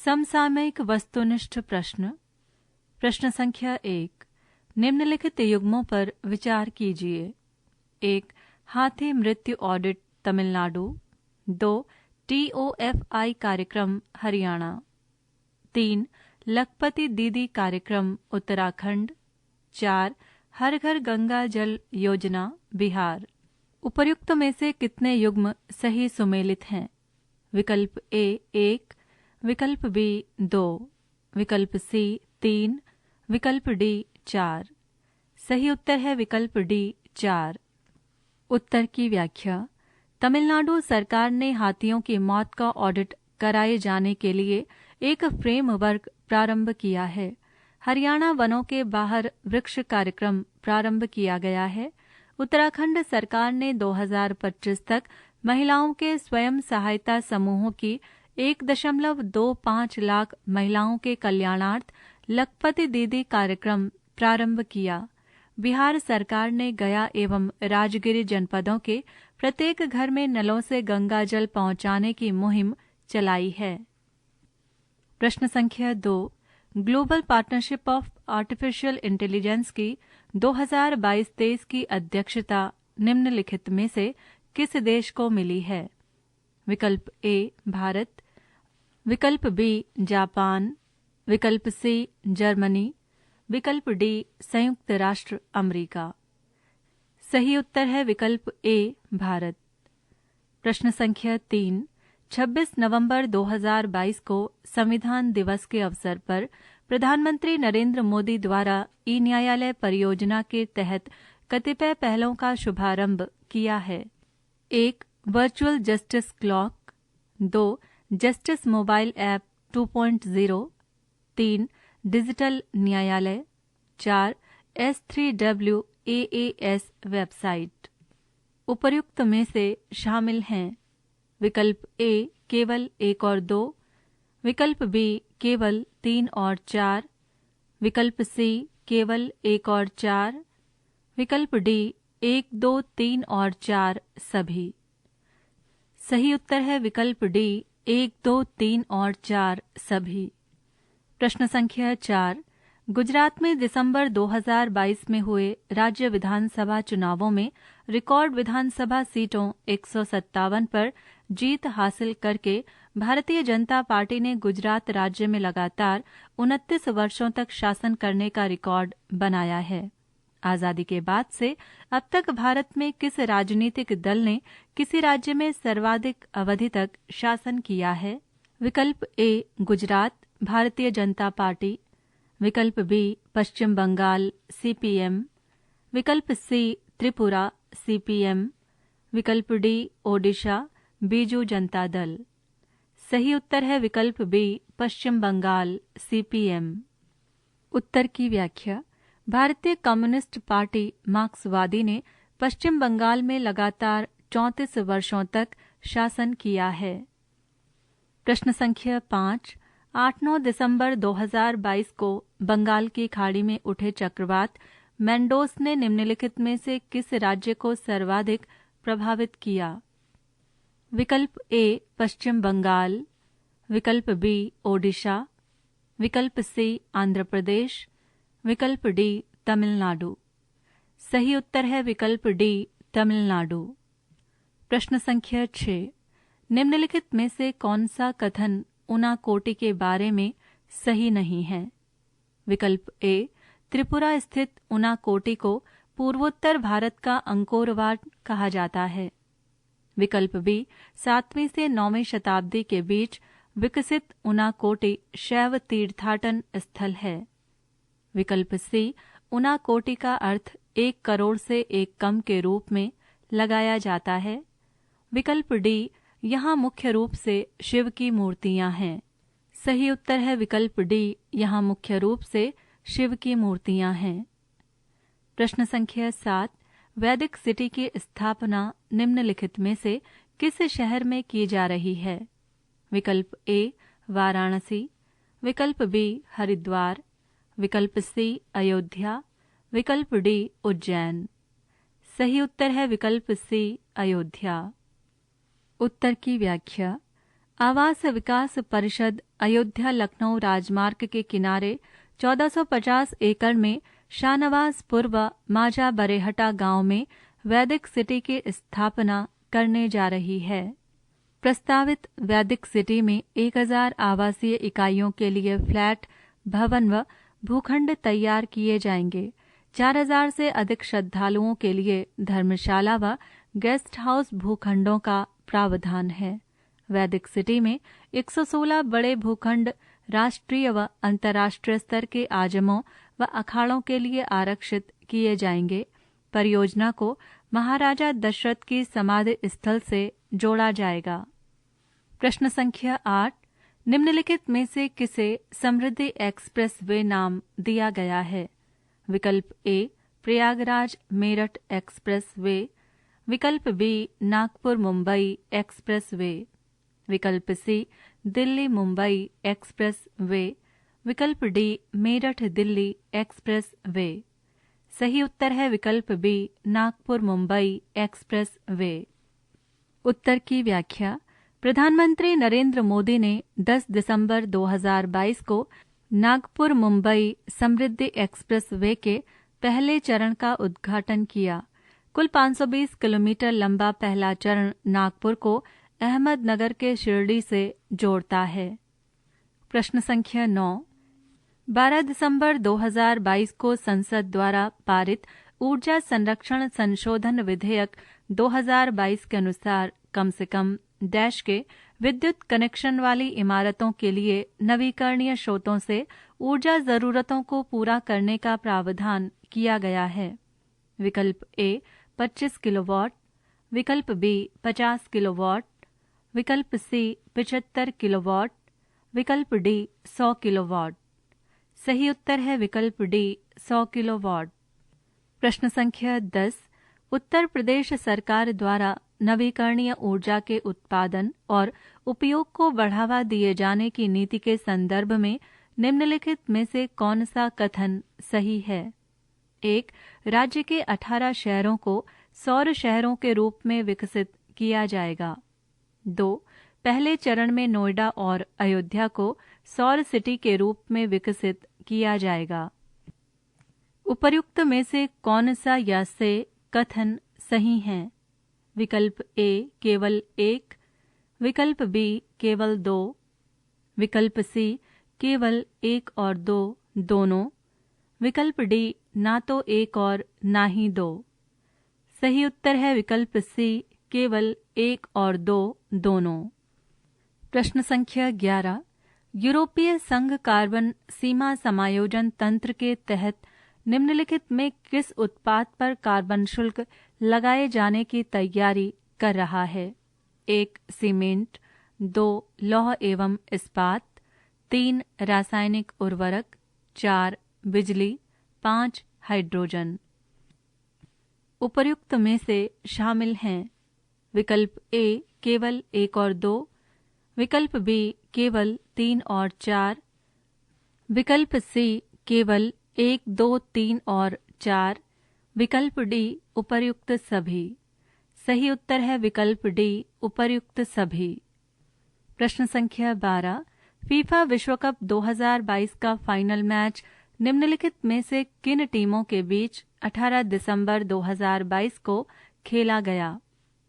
समसामयिक वस्तुनिष्ठ प्रश्न। प्रश्न संख्या 1, निम्नलिखित युग्मों पर विचार कीजिए। 1. हाथी मृत्यु ऑडिट तमिलनाडु। 2. TOFI कार्यक्रम हरियाणा। 3. लखपति दीदी कार्यक्रम उत्तराखंड। 4. हर घर गंगा जल योजना बिहार। उपर्युक्त में से कितने युग्म सही सुमेलित हैं? विकल्प A 1, विकल्प B 2, विकल्प C 3, विकल्प D 4। सही उत्तर है विकल्प D 4। उत्तर की व्याख्या। तमिलनाडु सरकार ने हाथियों की मौत का ऑडिट कराए जाने के लिए एक फ्रेमवर्क प्रारंभ किया है। हरियाणा वनों के बाहर वृक्ष कार्यक्रम प्रारंभ किया गया है। उत्तराखंड सरकार ने 2025 तक महिलाओं के स्वयं सहायता समूहों की 1.25 लाख महिलाओं के कल्याणार्थ लखपति दीदी कार्यक्रम प्रारंभ किया। बिहार सरकार ने गया एवं राजगिरी जनपदों के प्रत्येक घर में नलों से गंगा जल पहुंचाने की मुहिम चलाई है। प्रश्न संख्या 2, global partnership of artificial intelligence की 2022-23 की अध्यक्षता निम्नलिखित में से किस देश को मिली है? विकल्प A भारत, विकल्प B जापान, विकल्प C जर्मनी, विकल्प D संयुक्त राष्ट्र अमेरिका। सही उत्तर है विकल्प A भारत। प्रश्न संख्या 3, 26 नवंबर 2022 को संविधान दिवस के अवसर पर प्रधानमंत्री नरेंद्र मोदी द्वारा ई न्यायालय परियोजना के तहत कतिपय पहलों का शुभारंभ किया है। 1. Virtual justice clock. 2. Justice mobile app 2.0। 3. Digital न्यायालय। 4. S3W AAS website. उपर्युक्त में से शामिल हैं विकल्प A केवल 1 और 2, विकल्प B केवल 3 और 4, विकल्प C केवल 1 और 4, विकल्प D 1, 2, 3 और 4 सभी। सही उत्तर है विकल्प D 1, 2, 3 और 4 सभी। प्रश्न संख्या 4, गुजरात में दिसंबर 2022 में हुए राज्य विधानसभा चुनावों में रिकॉर्ड विधानसभा सीटों 157 पर जीत हासिल करके भारतीय जनता पार्टी ने गुजरात राज्य में लगातार 29 वर्षों तक शासन करने का रिकॉर्ड बनाया है। आजादी के बाद से अब तक भारत में किस राजनीतिक दल ने किसी राज्य में सर्वाधिक अवधि तक शासन किया है? विकल्प A गुजरात भारतीय जनता पार्टी, विकल्प B पश्चिम बंगाल CPM, विकल्प C त्रिपुरा CPM, विकल्प D ओडिशा बीजू जनता दल। सही उत्तर है विकल्प B पश्चिम बंगाल CPM। उत्तर की व्याख्या। भारतीय कम्युनिस्ट पार्टी मार्क्सवादी ने पश्चिम बंगाल में लगातार 34 वर्षों तक शासन किया है। प्रश्न संख्या 5, 8-9 दिसंबर 2022 को बंगाल की खाड़ी में उठे चक्रवात मैंडोस ने निम्नलिखित में से किस राज्य को सर्वाधिक प्रभावित किया? विकल्प A पश्चिम बंगाल, विकल्प B ओडिशा, विकल्प C आंध्र प्रदेश, विकल्प D तमिलनाडु। सही उत्तर है विकल्प D तमिलनाडु। प्रश्न संख्या 6, निम्नलिखित में से कौन सा कथन उनाकोटी के बारे में सही नहीं है? विकल्प A त्रिपुरा स्थित उनाकोटी को पूर्वोत्तर भारत का अंकोरवाट कहा जाता है। विकल्प B 7वीं से 9वीं शताब्दी के बीच विकसित उनाकोटी शैव तीर्थाटन स्थल है। विकल्प C उनाकोटी का अर्थ 1 करोड़ से एक कम के रूप में लगाया जाता है। विकल्प D यहाँ मुख्य रूप से शिव की मूर्तियां हैं। सही उत्तर है विकल्प D यहाँ मुख्य रूप से शिव की मूर्तियां हैं। प्रश्न संख्या 7, वैदिक सिटी की स्थापना निम्नलिखित में से किस शहर में की जा रही है? विकल्प A वाराणसी, विकल्प B हरिद्वार, विकल्प C अयोध्या, विकल्प D उज्जैन। सही उत्तर है विकल्प C अयोध्या। उत्तर की व्याख्या। आवास विकास परिषद अयोध्या लखनऊ राजमार्ग के किनारे 1450 एकड़ में शाहनवाजपुर व माजा बरेहटा गांव में वैदिक सिटी की स्थापना करने जा रही है। प्रस्तावित वैदिक सिटी में 1000 आवासीय इकाइयों के लिए फ्लैट, भवन व भूखंड तैयार किए जाएंगे। 4000 से अधिक श्रद्धालुओं के लिए धर्मशाला व गेस्ट हाउस भूखंडों का प्रावधान है। वैदिक सिटी में 116 बड़े भूखंड राष्ट्रीय व अंतर्राष्ट्रीय स्तर के आजमों व अखाड़ों के लिए आरक्षित किए जाएंगे। परियोजना को महाराजा दशरथ की समाधि स्थल से जोड़ा जाएगा। प्रश्न संख्या 8, निम्नलिखित में से किसे समृद्धि एक्सप्रेस वे नाम दिया गया है? विकल्प A Prayagraj Meerut expressway, विकल्प B Nagpur Mumbai expressway, विकल्प C Delhi Mumbai expressway, विकल्प D Meerut Delhi expressway. सही उत्तर है विकल्प B Nagpur Mumbai expressway. उत्तर की व्याख्या। प्रधानमंत्री नरेंद्र मोदी ने 10 दिसंबर 2022 को नागपुर मुंबई समृद्धि एक्सप्रेस वे के पहले चरण का उद्घाटन किया। कुल 520 किलोमीटर लंबा पहला चरण नागपुर को अहमदनगर के शिरडी से जोड़ता है। प्रश्न संख्या 9, 12 दिसंबर 2022 को संसद द्वारा पारित ऊर्जा संरक्षण संशोधन विधेयक 2022 के अनुसार कम से कम डैश के विद्युत कनेक्शन वाली इमारतों के लिए नवीकरणीय स्रोतों से ऊर्जा जरूरतों को पूरा करने का प्रावधान किया गया है। विकल्प ए 25 किलोवाट, विकल्प बी 50 किलोवाट, विकल्प सी 75 किलोवाट, विकल्प डी 100 किलोवाट। सही उत्तर है विकल्प डी 100 किलोवाट। प्रश्न संख्या 10, उत्तर प्रदेश सरकार द्वारा नवीकरणीय ऊर्जा के उत्पादन और उपयोग को बढ़ावा दिए जाने की नीति के संदर्भ में निम्नलिखित में से कौन सा कथन सही है? 1, राज्य के 18 शहरों को सौर शहरों के रूप में विकसित किया जाएगा। 2, पहले चरण में नोएडा और अयोध्या को सौर सिटी के रूप में विकसित किया जाएगा। उपर्युक्त में से कौन सा या से कथन सही हैं? विकल्प ए केवल 1, विकल्प बी केवल 2, विकल्प सी केवल 1 और 2 दोनों, विकल्प डी ना तो 1 और ना ही 2। सही उत्तर है विकल्प सी केवल 1 और 2 दोनों। प्रश्न संख्या 11, यूरोपीय संघ कार्बन सीमा समायोजन तंत्र के तहत निम्नलिखित में किस उत्पाद पर कार्बन शुल्क लगाए जाने की तैयारी कर रहा है? 1, सीमेंट, 2, लौह एवं इस्पात, 3, रासायनिक उर्वरक, 4, बिजली, 5, हाइड्रोजन। उपर्युक्त में से शामिल हैं विकल्प ए केवल 1 और 2, विकल्प बी केवल 3 और 4, विकल्प सी केवल 1, 2, 3 और 4, विकल्प डी उपर्युक्त सभी। सही उत्तर है विकल्प डी उपर्युक्त सभी। प्रश्न संख्या 12, फीफा विश्व कप 2022 का फाइनल मैच निम्नलिखित में से किन टीमों के बीच 18 दिसंबर 2022 को खेला गया?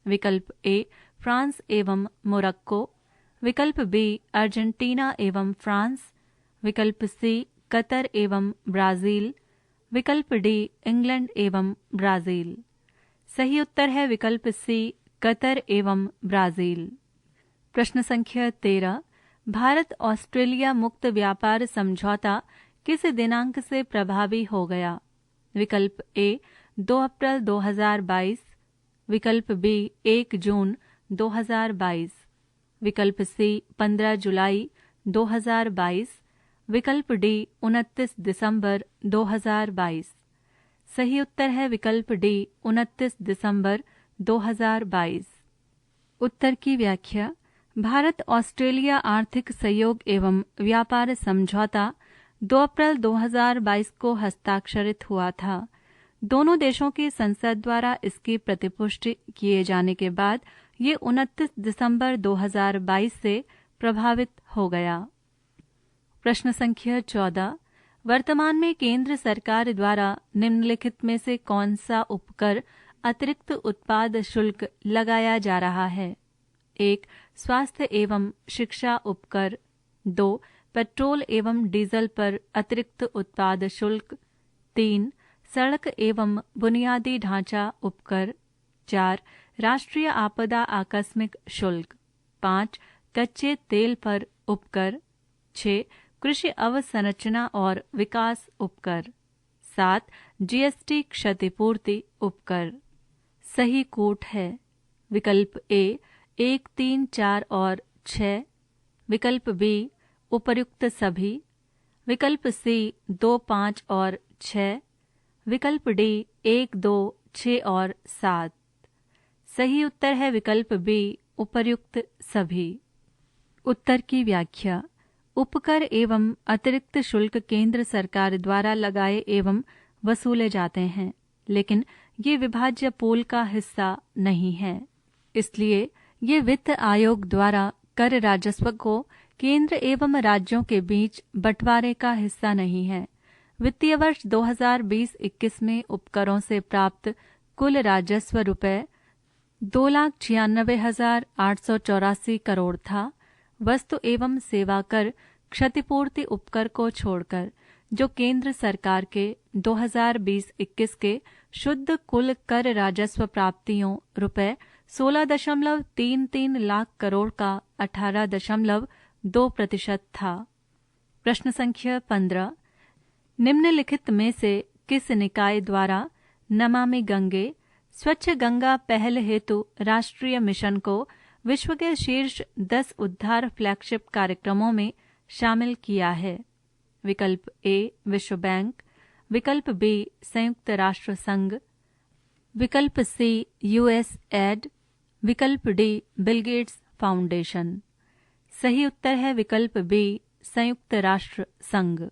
विकल्प ए फ्रांस एवं मोरक्को, विकल्प बी अर्जेंटीना एवं फ्रांस, विकल्प सी कतर एवं ब्राजील, विकल्प डी इंग्लैंड एवं ब्राजील। सही उत्तर है विकल्प सी कतर एवं ब्राजील। प्रश्न संख्या 13, भारत ऑस्ट्रेलिया मुक्त व्यापार समझौता किस दिनांक से प्रभावी हो गया? विकल्प ए 2 अप्रैल 2022, विकल्प बी 1 जून 2022, विकल्प सी 15 जुलाई 2022, विकल्प डी 29 दिसंबर 2022। सही उत्तर है विकल्प डी 29 दिसंबर 2022। उत्तर की व्याख्या। भारत ऑस्ट्रेलिया आर्थिक सहयोग एवं व्यापार समझौता 2 अप्रैल 2022 को हस्ताक्षरित हुआ था। दोनों देशों की संसद द्वारा इसकी प्रतिपुष्टि किए जाने के बाद ये 29 दिसंबर 2022 से प्रभावित हो गया। प्रश्न संख्या 14, वर्तमान में केंद्र सरकार द्वारा निम्नलिखित में से कौन सा उपकर अतिरिक्त उत्पाद शुल्क लगाया जा रहा है? 1. स्वास्थ्य एवं शिक्षा उपकर। 2. पेट्रोल एवं डीजल पर अतिरिक्त उत्पाद शुल्क। 3. सड़क एवं बुनियादी ढांचा उपकर। 4. राष्ट्रीय आपदा आकस्मिक शुल्क। 5. कच्चे तेल पर उपकर। 6. कृषि अवसंरचना और विकास उपकर। 7. जीएसटी क्षतिपूर्ति उपकर। सही कोट है विकल्प ए 1, 3, 4 और 6, विकल्प बी उपर्युक्त सभी, विकल्प सी 2, 5 और 6, विकल्प डी 1, 2, 6 और 7। सही उत्तर है विकल्प बी उपर्युक्त सभी। उत्तर की व्याख्या। उपकर एवं अतिरिक्त शुल्क केंद्र सरकार द्वारा लगाए एवं वसूले जाते हैं, लेकिन ये विभाज्य पूल का हिस्सा नहीं है। इसलिए ये वित्त आयोग द्वारा कर राजस्व को केंद्र एवं राज्यों के बीच बंटवारे का हिस्सा नहीं है। वित्तीय वर्ष 2020-21 में उपकरों से प्राप्त कुल राजस्व रुपए 2,96,884 करोड़ था। वस्तु एवं सेवा कर क्षतिपूर्ति उपकर को छोड़कर, जो केंद्र सरकार के 2020-21 के शुद्ध कुल कर राजस्व प्राप्तियों रुपए 16.33 लाख करोड़ का 18.2% था। प्रश्न संख्या 15, निम्नलिखित में से किस निकाय द्वारा नमामि गंगे स्वच्छ गंगा पहल हेतु राष्ट्रीय मिशन को विश्व के शीर्ष 10 उद्धार फ्लैगशिप कार्यक्रमों में शामिल किया है? विकल्प ए विश्व बैंक, विकल्प बी संयुक्त राष्ट्र संघ, विकल्प सी यूएसएड, विकल्प डी बिल गेट्स फाउंडेशन। सही उत्तर है विकल्प बी संयुक्त राष्ट्र संघ।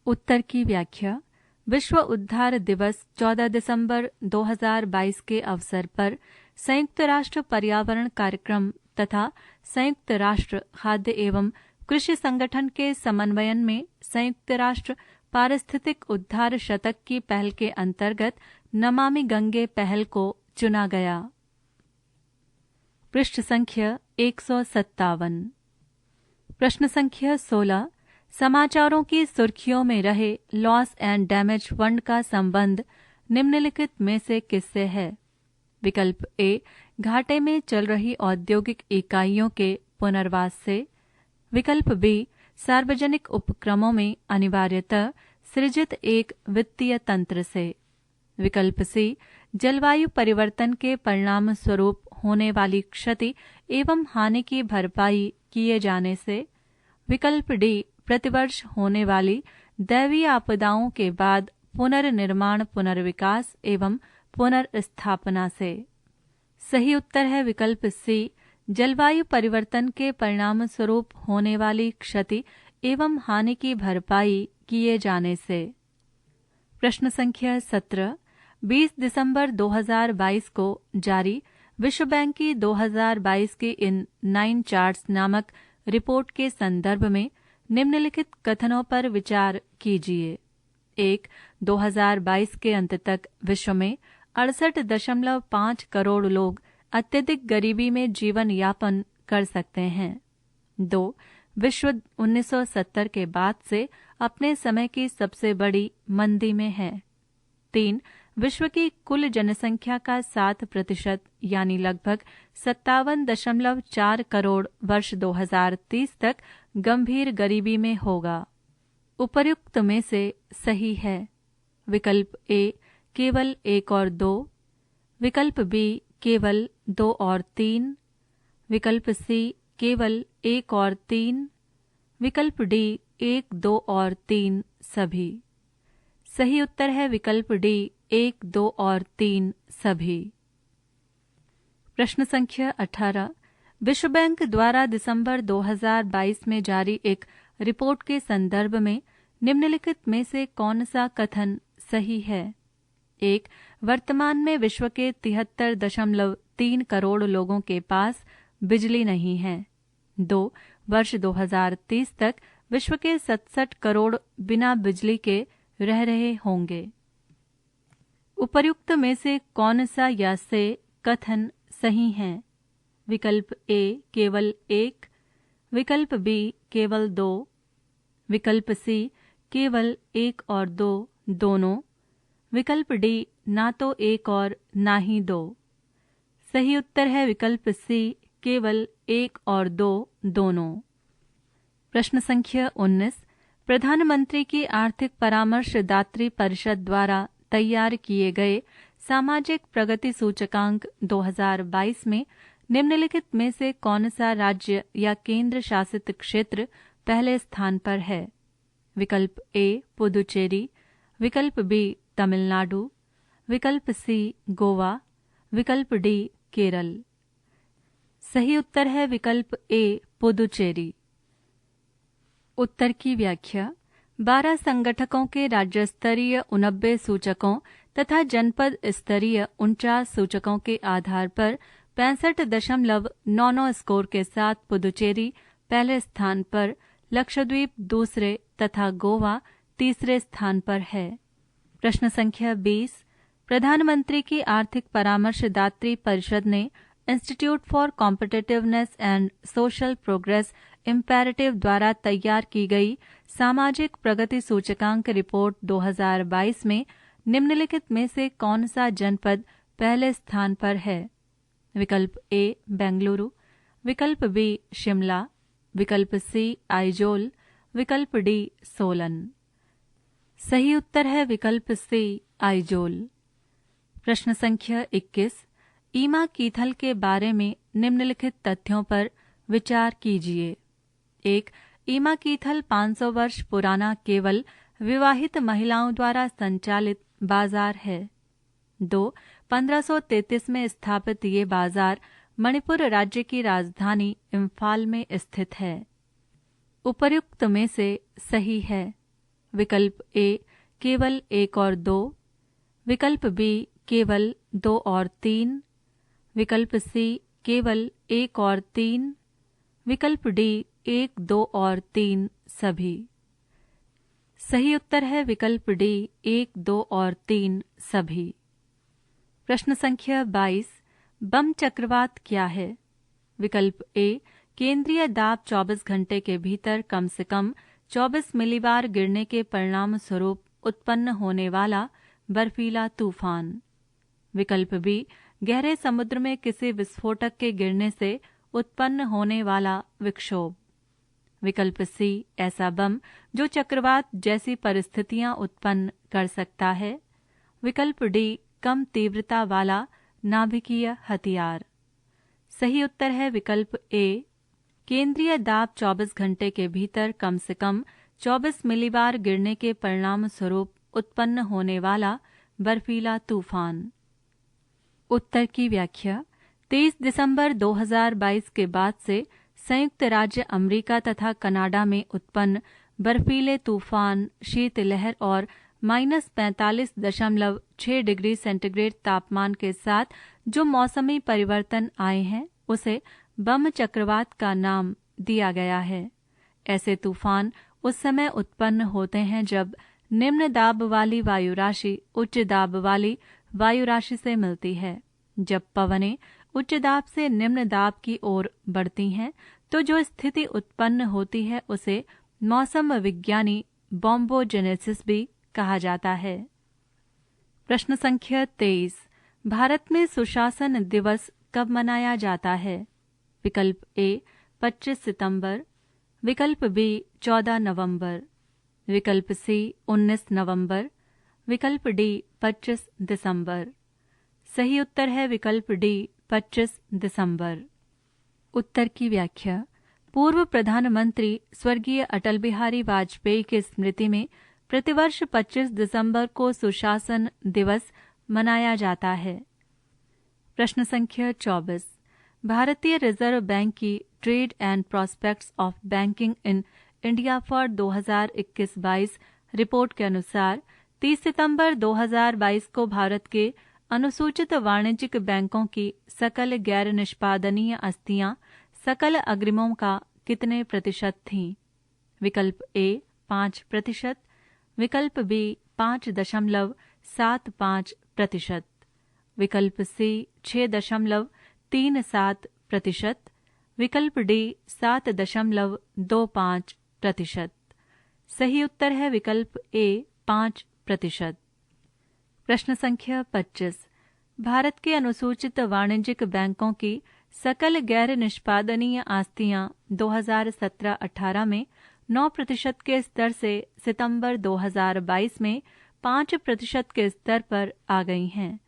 उत्तर की व्याख्या। विश्व उद्धार दिवस 14 दिसंबर 2022 के अवसर पर संयुक्त राष्ट्र पर्यावरण कार्यक्रम तथा संयुक्त राष्ट्र खाद्य एवं कृषि संगठन के समन्वयन में संयुक्त राष्ट्र पारिस्थितिक उद्धार शतक की पहल के अंतर्गत नमामि गंगे पहल को चुना गया। पृष्ठ संख्या 157। प्रश्न संख्या 16, समाचारों की सुर्खियों में रहे लॉस एंड डैमेज फंड का संबंध निम्नलिखित में से किससे है? विकल्प ए घाटे में चल रही औद्योगिक इकाइयों के पुनर्वास से, विकल्प बी सार्वजनिक उपक्रमों में अनिवार्यतः सृजित एक वित्तीय तंत्र से, विकल्प सी जलवायु परिवर्तन के परिणाम स्वरूप होने वाली क्षति एवं हानि की भरपाई किए जाने से, विकल्प डी प्रतिवर्ष होने वाली दैवीय आपदाओं के बाद पुनर्निर्माण पुनर्विकास एवं पुनर्स्थापना से। सही उत्तर है विकल्प सी जलवायु परिवर्तन के परिणाम स्वरूप होने वाली क्षति एवं हानि की भरपाई किए जाने से। प्रश्न संख्या 17, 20 दिसंबर 2022 को जारी विश्व बैंक की 2022 की इन 9 चार्ट्स नामक रिपोर्ट के संदर्भ में निम्नलिखित कथनों पर विचार कीजिए। 1. 2022 के अंत तक विश्व में 68.5 करोड़ लोग अत्यधिक गरीबी में जीवन यापन कर सकते हैं। 2. विश्व 1970 के बाद से अपने समय की सबसे बड़ी मंदी में है। 3. विश्व की कुल जनसंख्या का 7% यानी लगभग 57.4 करोड़ वर्ष 2030 तक गंभीर गरीबी में होगा। उपर्युक्त में से सही है विकल्प ए केवल 1 और 2, विकल्प बी केवल 2 और 3, विकल्प सी केवल 1 और 3, विकल्प डी 1, 2 और 3 सभी। सही उत्तर है विकल्प डी 1, 2 और 3 सभी। प्रश्न संख्या 18, विश्व बैंक द्वारा दिसंबर 2022 में जारी एक रिपोर्ट के संदर्भ में निम्नलिखित में से कौन सा कथन सही है? एक, वर्तमान में विश्व के 73.3 करोड़ लोगों के पास बिजली नहीं है। 2, वर्ष 2030 तक विश्व के 67 करोड़ बिना बिजली के रह रहे होंगे। उपर्युक्त में से कौन सा या से कथन सही है? विकल्प ए केवल 1, विकल्प बी केवल 2, विकल्प सी केवल 1 और 2 दोनों, विकल्प डी ना तो 1 और ना ही 2। सही उत्तर है विकल्प सी केवल 1 और 2 दोनों। प्रश्न संख्या 19, प्रधानमंत्री की आर्थिक परामर्शदात्री परिषद द्वारा तैयार किए गए सामाजिक प्रगति सूचकांक 2022 में निम्नलिखित में से कौन सा राज्य या केंद्र शासित क्षेत्र पहले स्थान पर है? विकल्प ए पुदुचेरी, विकल्प बी तमिलनाडु, विकल्प सी गोवा, विकल्प डी केरल। सही उत्तर है विकल्प ए पुदुचेरी। उत्तर की व्याख्या। 12 संगठकों के राज्य स्तरीय 89 सूचकों तथा जनपद स्तरीय 49 सूचकों के आधार पर 65.99 स्कोर के साथ पुदुचेरी पहले स्थान पर, लक्षद्वीप दूसरे तथा गोवा तीसरे स्थान पर है। प्रश्न संख्या 20, प्रधानमंत्री की आर्थिक परामर्शदात्री परिषद ने institute for competitiveness and social progress imperative द्वारा तैयार की गई सामाजिक प्रगति सूचकांक रिपोर्ट 2022 में निम्नलिखित में से कौन सा जनपद पहले स्थान पर है? विकल्प ए बेंगलुरु, विकल्प बी शिमला, विकल्प सी आइजोल, विकल्प डी सोलन। सही उत्तर है विकल्प सी आइजोल। प्रश्न संख्या 21, ईमा कीथल के बारे में निम्नलिखित तथ्यों पर विचार कीजिए। 1, ईमा कीथल 500 वर्ष पुराना केवल विवाहित महिलाओं द्वारा संचालित बाजार है। 2, 1533 में स्थापित ये बाजार मणिपुर राज्य की राजधानी इम्फाल में स्थित है। उपर्युक्त में से सही है। विकल्प ए केवल 1 और 2, विकल्प बी केवल 2 और 3, विकल्प सी केवल 1 और 3, विकल्प डी 1, 2 और 3 सभी। सही उत्तर है विकल्प डी 1, 2 और 3 सभी। प्रश्न संख्या 22, बम चक्रवात क्या है? विकल्प ए केंद्रीय दाब 24 घंटे के भीतर कम से कम 24 मिलीबार गिरने के परिणाम स्वरूप उत्पन्न होने वाला बर्फीला तूफान। विकल्प बी गहरे समुद्र में किसी विस्फोटक के गिरने से उत्पन्न होने वाला विक्षोभ। विकल्प सी ऐसा बम जो चक्रवात जैसी परिस्थितियां उत्पन्न कर सकता है। विकल्प डी कम तीव्रता वाला नाभिकीय हथियार। सही उत्तर है विकल्प ए केंद्रीय दाब 24 घंटे के भीतर कम से कम 24 मिलीबार गिरने के परिणाम स्वरूप उत्पन्न होने वाला बर्फीला तूफान। उत्तर की व्याख्या। 23 दिसंबर 2022 के बाद से संयुक्त राज्य अमेरिका तथा कनाडा में उत्पन्न बर्फीले तूफान, शीतलहर और -45.6 डिग्री सेंटीग्रेड तापमान के साथ जो मौसमी परिवर्तन आए हैं उसे बम चक्रवात का नाम दिया गया है। ऐसे तूफान उस समय उत्पन्न होते हैं जब निम्न दाब वाली वायु राशि उच्च दाब वाली वायु राशि से मिलती है। जब पवनें उच्च दाब से निम्न दाब की ओर बढ़ती हैं तो जो स्थिति उत्पन्न होती है उसे मौसम विज्ञानी बॉम्बोजेनेसिस भी कहा जाता है। प्रश्न संख्या 23, भारत में सुशासन दिवस कब मनाया जाता है? विकल्प ए 25 सितंबर, विकल्प बी 14 नवंबर, विकल्प सी 19 नवंबर, विकल्प डी 25 दिसंबर। सही उत्तर है विकल्प डी 25 दिसंबर। उत्तर की व्याख्या। पूर्व प्रधानमंत्री स्वर्गीय अटल बिहारी वाजपेयी की स्मृति में प्रतिवर्ष 25 दिसंबर को सुशासन दिवस मनाया जाता है। प्रश्न संख्या 24, भारतीय रिजर्व बैंक की trade and prospects of banking in India for 2021-22 report के अनुसार 30 सितंबर 2022 को भारत के अनुसूचित वाणिज्यिक बैंकों की सकल गैर निष्पादनीय आस्तियां सकल अग्रिमों का कितने प्रतिशत थीं? विकल्प ए 5%, विकल्प बी 5.75%, विकल्प सी 6.37%, विकल्प डी 7.25%। सही उत्तर है विकल्प ए 5%। प्रश्न संख्या 25। भारत के अनुसूचित वाणिज्यिक बैंकों की सकल गैर निष्पादनीय आस्तियां 2017-18 में 9% के स्तर से सितंबर 2022 में 5% के स्तर पर आ गई हैं।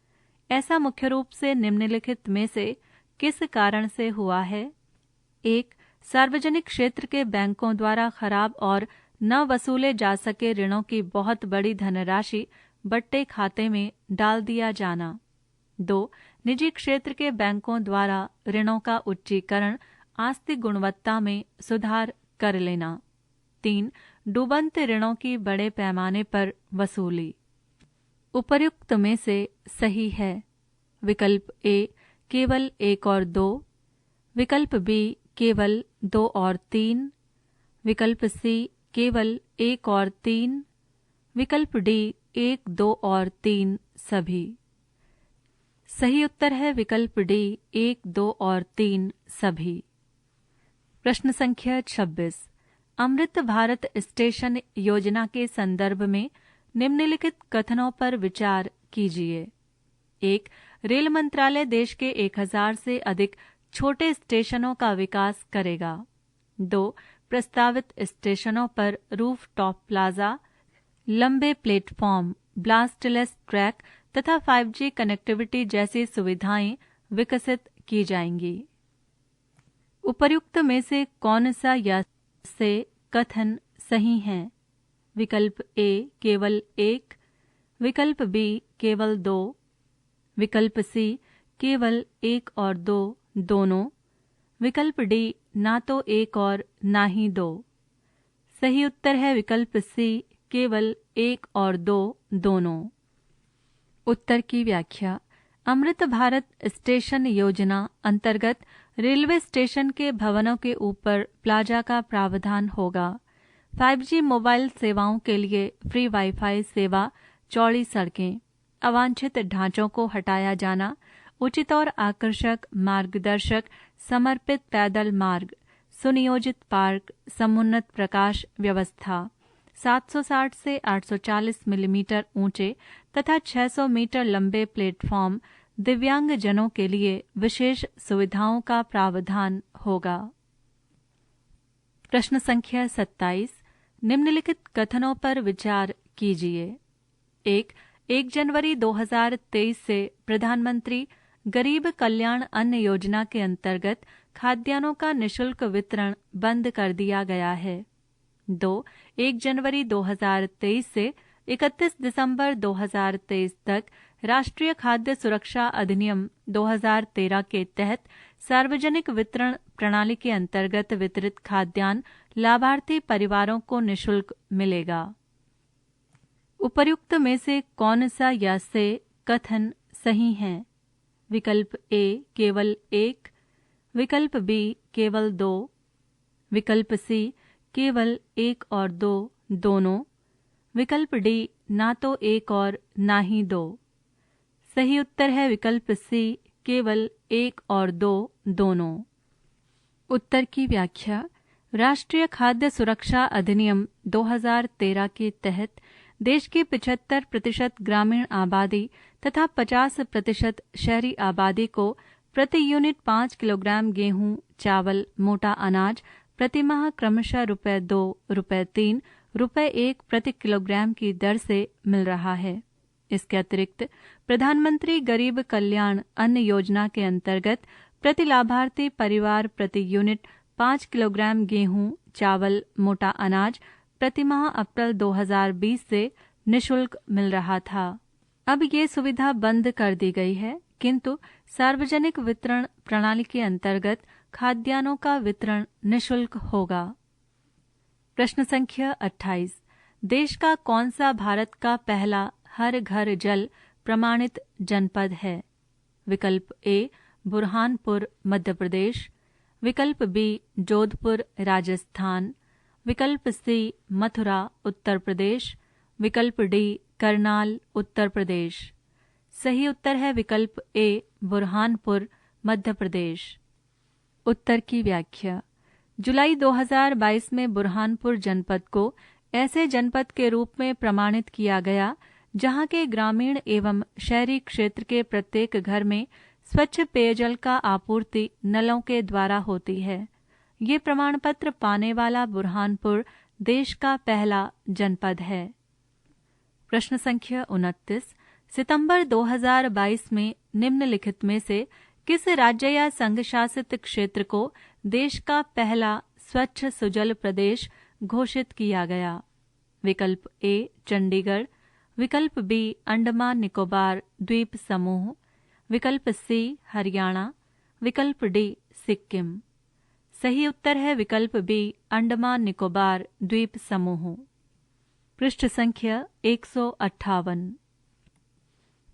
ऐसा मुख्य रूप से निम्नलिखित में से किस कारण से हुआ है? 1. सार्वजनिक क्षेत्र के बैंकों द्वारा खराब और न वसूले जा सके ऋणों की बहुत बड़ी धनराशि बट्टे खाते में डाल दिया जाना। 2. निजी क्षेत्र के बैंकों द्वारा ऋणों का उच्चीकरण आस्ति गुणवत्ता में सुधार कर लेना। 3. डूबंत ऋणों की बड़े पैमाने पर वसूली। उपर्युक्त में से सही है विकल्प ए केवल 1 और 2, विकल्प बी केवल 2 और 3, विकल्प सी केवल 1 और 3, विकल्प डी 1, 2 और 3 सभी। सही उत्तर है विकल्प डी 1, 2 और 3 सभी। प्रश्न संख्या 26। अमृत भारत स्टेशन योजना के संदर्भ में निम्नलिखित कथनों पर विचार कीजिए। 1. रेल मंत्रालय देश के 1000 से अधिक छोटे स्टेशनों का विकास करेगा। 2. प्रस्तावित स्टेशनों पर रूफटॉप प्लाजा, लंबे प्लेटफॉर्म, ब्लास्टलेस ट्रैक तथा 5G कनेक्टिविटी जैसी सुविधाएं विकसित की जाएंगी। उपर्युक्त में से कौन सा या से कथन सही हैं? विकल्प ए केवल 1, विकल्प बी केवल 2, विकल्प सी केवल 1 और 2 दोनों, विकल्प डी ना तो 1 और ना ही 2। सही उत्तर है विकल्प सी केवल 1 और 2 दोनों। उत्तर की व्याख्या। अमृत भारत स्टेशन योजना अंतर्गत रेलवे स्टेशन के भवनों के ऊपर प्लाजा का प्रावधान होगा। 5G मोबाइल सेवाओं के लिए फ्री वाईफाई सेवा, चौड़ी सड़कें, अवांछित ढांचों को हटाया जाना, उचित और आकर्षक मार्गदर्शक समर्पित पैदल मार्ग, सुनियोजित पार्क, समुन्नत प्रकाश व्यवस्था, 760 से 840 मिलीमीटर ऊंचे तथा 600 मीटर लंबे प्लेटफॉर्म, दिव्यांग जनों के लिए विशेष सुविधाओं का प्रावधान होगा। प्रश्न संख्या 27। निम्नलिखित कथनों पर विचार कीजिए। 1 जनवरी 2023 से प्रधानमंत्री गरीब कल्याण अन्न योजना के अंतर्गत खाद्यान्नों का निःशुल्क वितरण बंद कर दिया गया है। 2. 1 जनवरी 2023 से 31 दिसंबर 2023 तक राष्ट्रीय खाद्य सुरक्षा अधिनियम 2013 के तहत सार्वजनिक वितरण प्रणाली के अंतर्गत वितरित खाद्यान्न लाभार्थी परिवारों को निःशुल्क मिलेगा। उपर्युक्त में से कौन सा या से कथन सही हैं? विकल्प ए केवल 1, विकल्प बी केवल 2, विकल्प सी केवल 1 और 2 दोनों, विकल्प डी ना तो 1 और ना ही 2। सही उत्तर है विकल्प सी केवल 1 और 2 दोनों। उत्तर की व्याख्या। राष्ट्रीय खाद्य सुरक्षा अधिनियम 2013 के तहत देश की 75% ग्रामीण आबादी तथा 50% शहरी आबादी को प्रति यूनिट 5 किलोग्राम गेहूं, चावल, मोटा अनाज प्रतिमाह क्रमशः ₹2, ₹3, ₹1 प्रति किलोग्राम की दर से मिल रहा है। इसके अतिरिक्त प्रधानमंत्री गरीब कल्याण अन्न योजना के अंतर्गत प्रति लाभार्थी परिवार प्रति यूनिट 5 किलोग्राम गेहूं, चावल, मोटा अनाज प्रतिमाह अप्रैल 2020 से निःशुल्क मिल रहा था। अब ये सुविधा बंद कर दी गई है, किंतु सार्वजनिक वितरण प्रणाली के अंतर्गत खाद्यान्नों का वितरण निःशुल्क होगा। प्रश्न संख्या 28। देश का कौन सा भारत का पहला हर घर जल प्रमाणित जनपद है? विकल्प ए बुरहानपुर मध्य प्रदेश, विकल्प बी जोधपुर राजस्थान, विकल्प सी मथुरा उत्तर प्रदेश, विकल्प डी करनाल उत्तर प्रदेश। सही उत्तर है विकल्प ए बुरहानपुर मध्य प्रदेश। उत्तर की व्याख्या। जुलाई 2022 में बुरहानपुर जनपद को ऐसे जनपद के रूप में प्रमाणित किया गया जहां के ग्रामीण एवं शहरी क्षेत्र के प्रत्येक घर में स्वच्छ पेयजल का आपूर्ति नलों के द्वारा होती है। ये प्रमाण पत्र पाने वाला बुरहानपुर देश का पहला जनपद है। प्रश्न संख्या 29। सितंबर 2022 में निम्नलिखित में से किस राज्य या संघ शासित क्षेत्र को देश का पहला स्वच्छ सुजल प्रदेश घोषित किया गया? विकल्प ए चंडीगढ़, विकल्प बी अंडमान निकोबार द्वीप समूह, विकल्प सी हरियाणा, विकल्प डी सिक्किम। सही उत्तर है विकल्प बी अंडमान निकोबार द्वीप समूह। पृष्ठ संख्या 158।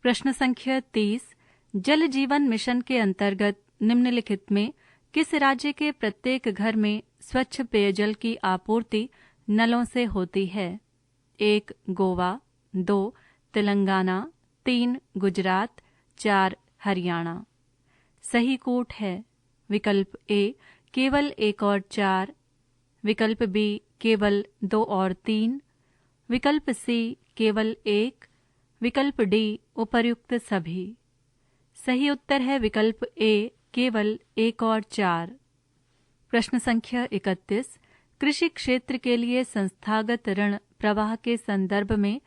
प्रश्न संख्या 30। जल जीवन मिशन के अंतर्गत निम्नलिखित में किस राज्य के प्रत्येक घर में स्वच्छ पेयजल की आपूर्ति नलों से होती है? 1 गोवा, 2 तेलंगाना, 3 गुजरात, 4 हरियाणा। सही कूट है विकल्प ए केवल 1 और 4, विकल्प बी केवल 2 और 3, विकल्प सी केवल 1, विकल्प डी उपर्युक्त सभी। सही उत्तर है विकल्प ए केवल 1 और 4। प्रश्न संख्या 31। कृषि क्षेत्र के लिए संस्थागत ऋण प्रवाह के संदर्भ में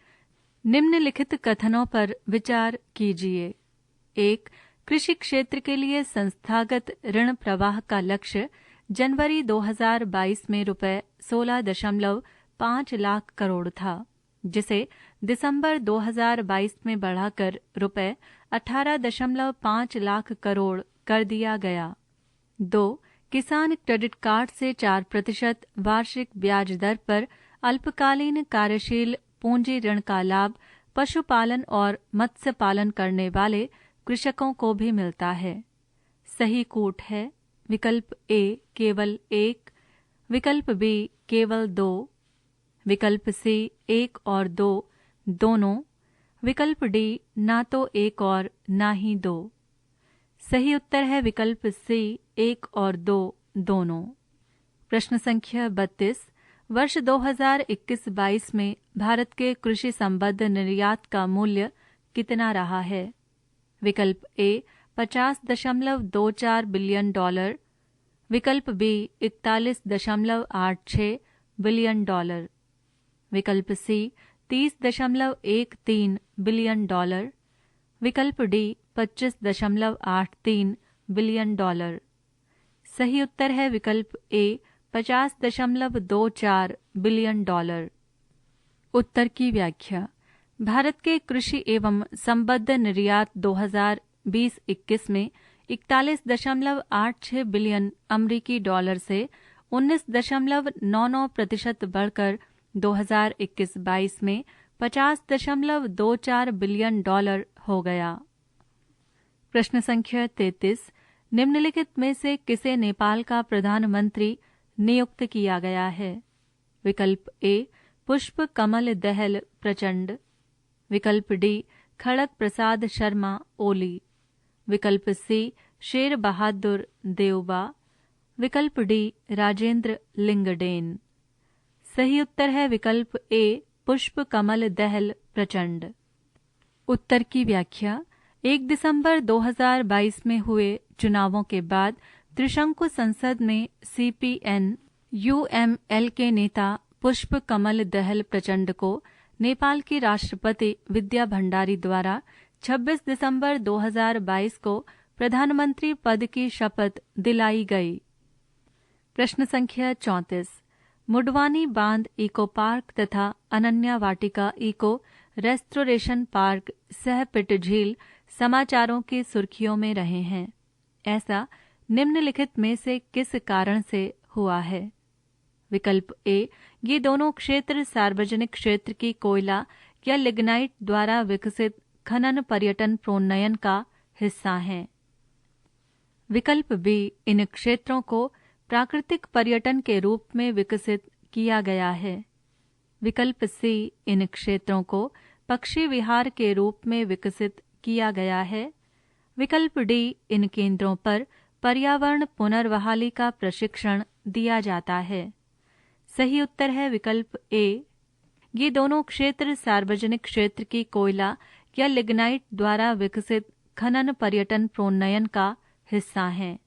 निम्नलिखित कथनों पर विचार कीजिए। 1 कृषि क्षेत्र के लिए संस्थागत ऋण प्रवाह का लक्ष्य जनवरी 2022 में रुपए 16.5 लाख करोड़ था, जिसे दिसंबर 2022 में बढ़ाकर रुपए 18.5 लाख करोड़ कर दिया गया। 2 किसान क्रेडिट कार्ड से 4% वार्षिक ब्याज दर पर अल्पकालीन कार्यशील पूंजी ऋण का लाभ पशुपालन और मत्स्य पालन करने वाले कृषकों को भी मिलता है। सही कूट है विकल्प ए केवल 1, विकल्प बी केवल 2, विकल्प सी 1 और 2 दोनों, विकल्प डी ना तो 1 और ना ही 2। सही उत्तर है विकल्प सी 1 और 2 दोनों। प्रश्न संख्या 32। वर्ष 2021-22 में भारत के कृषि संबद्ध निर्यात का मूल्य कितना रहा है? विकल्प ए 50.24 बिलियन डॉलर, विकल्प बी 41.86 बिलियन डॉलर, विकल्प सी 30.13 बिलियन डॉलर, विकल्प डी 25.83 बिलियन डॉलर। सही उत्तर है विकल्प ए 50.24 बिलियन डॉलर। उत्तर की व्याख्या। भारत के कृषि एवं संबद्ध निर्यात 2020-21 में 41.86 बिलियन अमरीकी डॉलर से 19.99% बढ़कर 2021-22 में 50.24 बिलियन डॉलर हो गया। प्रश्न संख्या 33। निम्नलिखित में से किसे नेपाल का प्रधानमंत्री नियुक्त किया गया है? विकल्प ए पुष्प कमल दहल प्रचंड, विकल्प डी खड़ग प्रसाद शर्मा ओली, विकल्प सी शेर बहादुर देवबा, विकल्प डी राजेंद्र लिंगडेन। सही उत्तर है विकल्प ए पुष्प कमल दहल प्रचंड। उत्तर की व्याख्या। 1 दिसंबर 2022 में हुए चुनावों के बाद त्रिशंकु संसद में CPN UML के नेता पुष्प कमल दहल प्रचंड को नेपाल की राष्ट्रपति विद्या भंडारी द्वारा 26 दिसंबर 2022 को प्रधानमंत्री पद की शपथ दिलाई गई। प्रश्न संख्या 34। मुडवानी बांध इको पार्क तथा अनन्या वाटिका इको रेस्टोरेशन पार्क सह पिट झील समाचारों की सुर्खियों में रहे हैं। ऐसा निम्नलिखित में से किस कारण से हुआ है? विकल्प ए, ये दोनों क्षेत्र सार्वजनिक क्षेत्र की कोयला या लिग्नाइट द्वारा विकसित खनन पर्यटन प्रोन्नयन का हिस्सा हैं। विकल्प बी, इन क्षेत्रों को प्राकृतिक पर्यटन के रूप में विकसित किया गया है। विकल्प सी, इन क्षेत्रों को पक्षी विहार के रूप में विकसित किया गया है। विकल्प डी, इन केंद्रों पर पर्यावरण पुनर्बहाली का प्रशिक्षण दिया जाता है। सही उत्तर है विकल्प ए, ये दोनों क्षेत्र सार्वजनिक क्षेत्र की कोयला या लिग्नाइट द्वारा विकसित खनन पर्यटन प्रोन्नयन का हिस्सा हैं।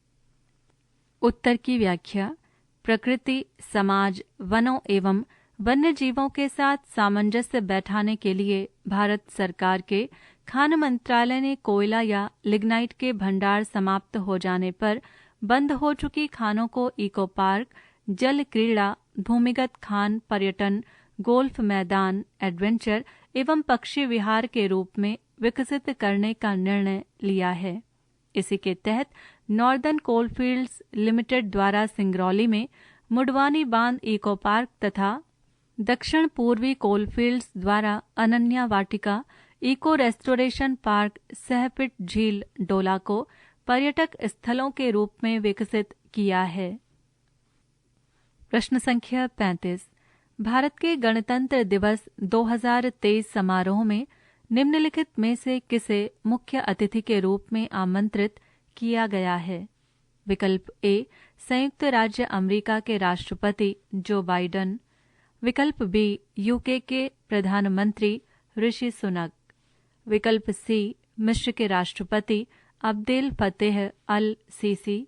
उत्तर की व्याख्या। प्रकृति, समाज, वनों एवं वन्य जीवों के साथ सामंजस्य बैठाने के लिए भारत सरकार के खान मंत्रालय ने कोयला या लिग्नाइट के भंडार समाप्त हो जाने पर बंद हो चुकी खानों को इको पार्क, जल क्रीड़ा, भूमिगत खान पर्यटन, गोल्फ मैदान, एडवेंचर एवं पक्षी विहार के रूप में विकसित करने का निर्णय लिया है। इसी के तहत नॉर्दर्न कोलफील्ड्स लिमिटेड द्वारा सिंगरौली में मुडवानी बांध इको पार्क तथा दक्षिण पूर्वी कोलफील्ड्स द्वारा अनन्या वाटिका इको रेस्टोरेशन पार्क सहपिट झील डोला को पर्यटक स्थलों के रूप में विकसित किया है। प्रश्न संख्या 35। भारत के गणतंत्र दिवस 2023 समारोह में निम्नलिखित में से किसे मुख्य अतिथि के रूप में आमंत्रित किया गया है? विकल्प ए, संयुक्त राज्य अमेरिका के राष्ट्रपति जो बाइडन। विकल्प बी, यूके के प्रधानमंत्री ऋषि सुनक। विकल्प सी, मिस्र के राष्ट्रपति अब्देल फतेह अल सीसी।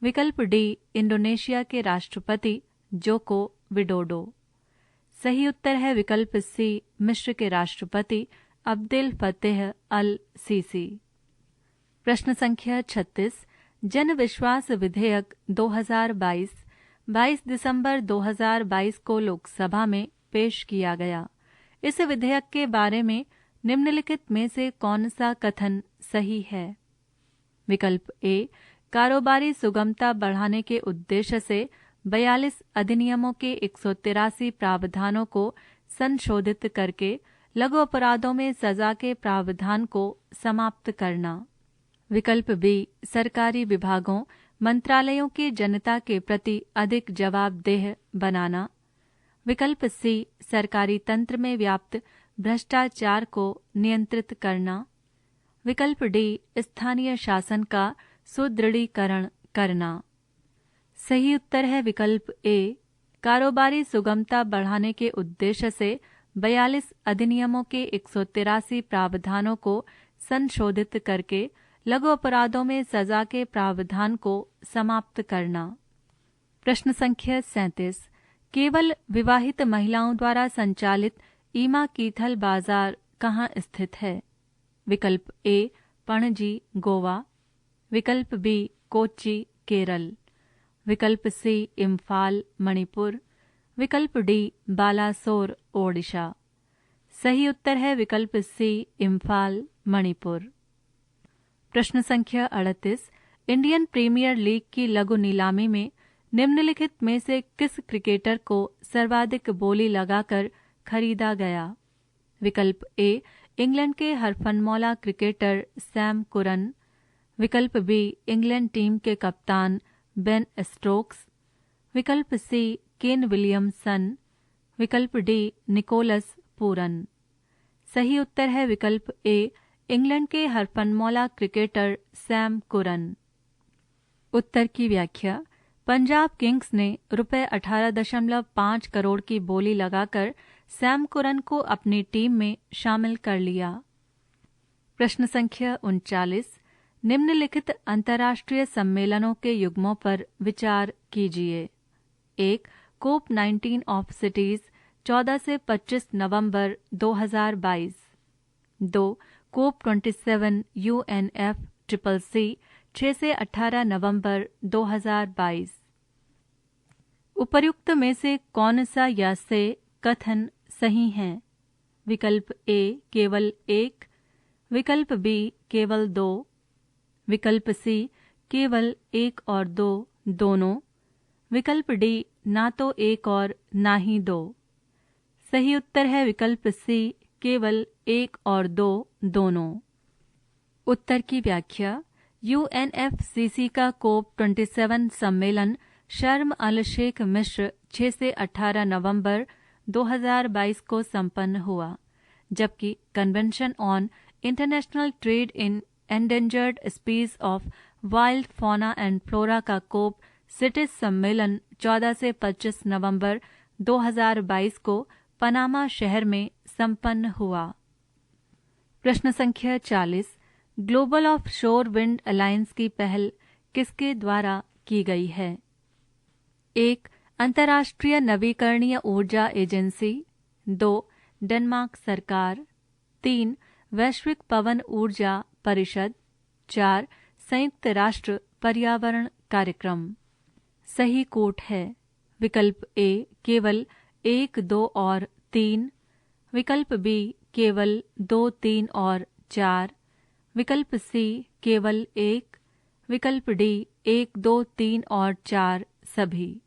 विकल्प डी, इंडोनेशिया के राष्ट्रपति जोको विडोडो। सही उत्तर है विकल्प सी, मिस्र के राष्ट्रपति अब्देल फतेह अल सीसी। प्रश्न संख्या 36। जन विश्वास विधेयक 2022 22 दिसंबर 2022 को लोकसभा में पेश किया गया। इस विधेयक के बारे में निम्नलिखित में से कौन सा कथन सही है? विकल्प ए, कारोबारी सुगमता बढ़ाने के उद्देश्य से 42 अधिनियमों के 183 प्रावधानों को संशोधित करके लघु अपराधों में सजा के प्रावधान को समाप्त करना। विकल्प बी, सरकारी विभागों, मंत्रालयों की जनता के प्रति अधिक जवाबदेह बनाना। विकल्प सी, सरकारी तंत्र में व्याप्त भ्रष्टाचार को नियंत्रित करना। विकल्प डी, स्थानीय शासन का सुदृढ़ीकरण करना। सही उत्तर है विकल्प ए, कारोबारी सुगमता बढ़ाने के उद्देश्य से 42 अधिनियमों के 183 प्रावधानों को संशोधित करके लघु अपराधों में सजा के प्रावधान को समाप्त करना। प्रश्न संख्या 37। केवल विवाहित महिलाओं द्वारा संचालित ईमा कीथल बाजार कहाँ स्थित है? विकल्प ए, पणजी गोवा। विकल्प बी, कोच्चि केरल। विकल्प सी, इम्फाल मणिपुर। विकल्प डी, बालासोर ओडिशा। सही उत्तर है विकल्प सी, इम्फाल मणिपुर। प्रश्न संख्या 38। इंडियन प्रीमियर लीग की लघु नीलामी में निम्नलिखित में से किस क्रिकेटर को सर्वाधिक बोली लगाकर खरीदा गया? विकल्प ए, इंग्लैंड के हरफनमौला क्रिकेटर सैम कुरन। विकल्प बी, इंग्लैंड टीम के कप्तान बेन स्टोक्स। विकल्प सी, केन विलियमसन। विकल्प डी, निकोलस पूरन। सही उत्तर है विकल्प ए, इंग्लैंड के हरफनमौला क्रिकेटर सैम कुरन। उत्तर की व्याख्या। पंजाब किंग्स ने ₹18.5 करोड़ की बोली लगाकर सैम कुरन को अपनी टीम में शामिल कर लिया। प्रश्न संख्या 39। निम्नलिखित अंतर्राष्ट्रीय सम्मेलनों के युग्मों पर विचार कीजिए। 1. कोप 19 ऑफ सिटीज 14 से 25 नवंबर 2022। 2. कोप 27 UNFCCC 6 से 18 नवंबर 2022। उपर्युक्त में से कौन सा या से कथन सही हैं? विकल्प ए, केवल 1। विकल्प बी, केवल 2। विकल्प सी, केवल 1 और 2 दोनों। विकल्प डी, ना तो एक और ना ही दो। सही उत्तर है विकल्प सी, केवल एक और दो, दोनों। उत्तर की व्याख्या। यूएनएफसीसी का कोप 27 सम्मेलन शर्म अल शेख मिस्र 6 से 18 नवंबर 2022 को संपन्न हुआ, जबकि convention on international trade in endangered species of wild fauna and flora का कोप सिटिस सम्मेलन 14 से 25 नवंबर 2022 को पनामा शहर में संपन्न हुआ। प्रश्न संख्या 40। ग्लोबल ऑफ शोर विंड अलायंस की पहल किसके द्वारा की गई है? 1. अंतर्राष्ट्रीय नवीकरणीय ऊर्जा एजेंसी। 2. डेनमार्क सरकार। 3. वैश्विक पवन ऊर्जा परिषद। 4. संयुक्त राष्ट्र पर्यावरण कार्यक्रम। सही कोट है विकल्प ए, केवल 1, 2 और 3। विकल्प बी, केवल 2, 3 और 4। विकल्प सी, केवल 1। विकल्प डी, 1, 2, 3 और 4 सभी।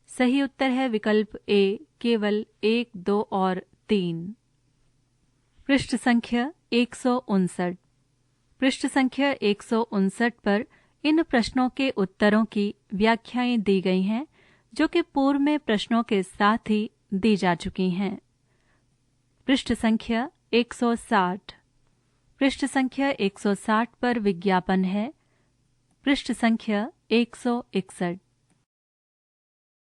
सही उत्तर है विकल्प ए, केवल 1, 2 और 3। पृष्ठ संख्या 159। पृष्ठ संख्या 159 पर इन प्रश्नों के उत्तरों की व्याख्याएं दी गई हैं, जो कि पूर्व में प्रश्नों के साथ ही दी जा चुकी हैं। पृष्ठ संख्या 160। पृष्ठ संख्या 160 पर विज्ञापन है। पृष्ठ संख्या 161।